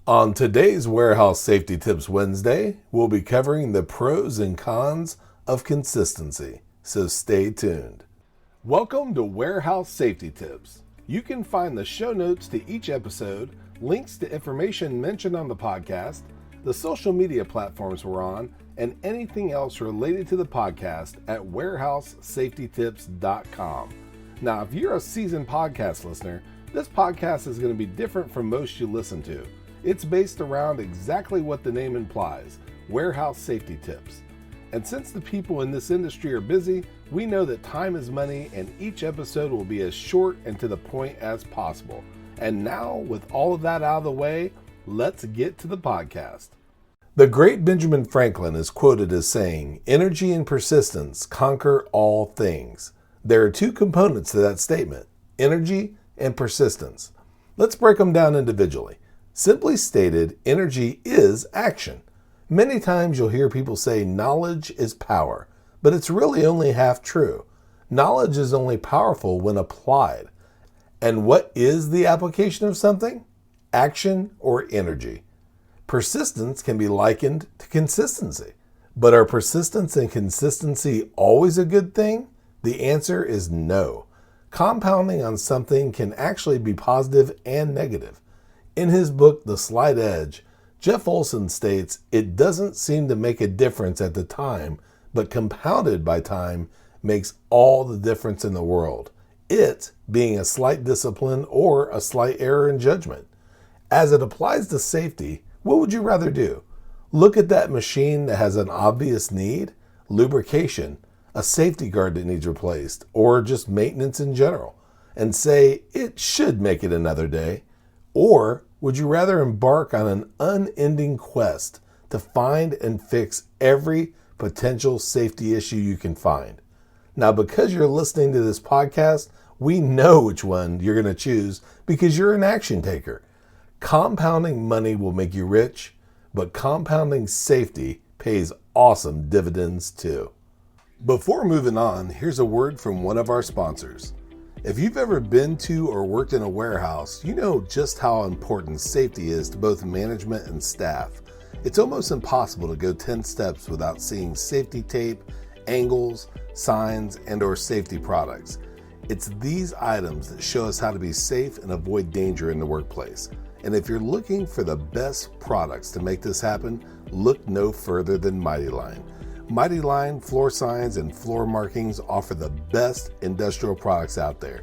On today's Warehouse Safety Tips Wednesday, we'll be covering the pros and cons of consistency, so stay tuned. Welcome to Warehouse Safety Tips. You can find the show notes to each episode, links to information mentioned on the podcast, the social media platforms we're on, and anything else related to the podcast at warehousesafetytips.com. Now, if you're a seasoned podcast listener, this podcast is going to be different from most you listen to. It's based around exactly what the name implies, warehouse safety tips. And since the people in this industry are busy, we know that time is money and each episode will be as short and to the point as possible. And now, with all of that out of the way, let's get to the podcast. The great Benjamin Franklin is quoted as saying, "Energy and persistence conquer all things." There are two components to that statement, energy and persistence. Let's break them down individually. Simply stated, energy is action. Many times you'll hear people say knowledge is power, but it's really only half true. Knowledge is only powerful when applied. And what is the application of something? Action or energy. Persistence can be likened to consistency. But are persistence and consistency always a good thing? The answer is no. Compounding on something can actually be positive and negative. In his book, The Slight Edge, Jeff Olson states, "It doesn't seem to make a difference at the time, but compounded by time makes all the difference in the world. It being a slight discipline or a slight error in judgment." As it applies to safety, what would you rather do? Look at that machine that has an obvious need, lubrication, a safety guard that needs replaced, or just maintenance in general, and say it should make it another day? Or would you rather embark on an unending quest to find and fix every potential safety issue you can find? Now, because you're listening to this podcast, we know which one you're going to choose because you're an action taker. Compounding money will make you rich, but compounding safety pays awesome dividends too. Before moving on, here's a word from one of our sponsors. If you've ever been to or worked in a warehouse, you know just how important safety is to both management and staff. It's almost impossible to go 10 steps without seeing safety tape, angles, signs, and/or safety products. It's these items that show us how to be safe and avoid danger in the workplace. And if you're looking for the best products to make this happen, look no further than Mighty Line. Mighty Line floor signs and floor markings offer the best industrial products out there.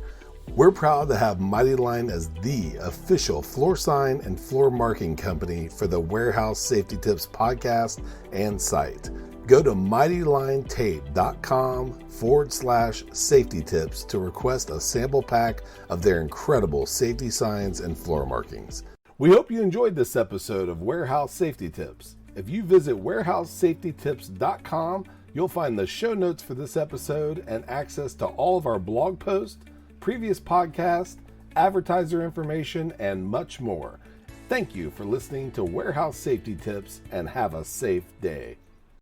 We're proud to have Mighty Line as the official floor sign and floor marking company for the Warehouse Safety Tips podcast and site. Go to mightylinetape.com/safety tips to request a sample pack of their incredible safety signs and floor markings. We hope you enjoyed this episode of Warehouse Safety Tips. If you visit warehousesafetytips.com, you'll find the show notes for this episode and access to all of our blog posts, previous podcasts, advertiser information, and much more. Thank you for listening to Warehouse Safety Tips and have a safe day.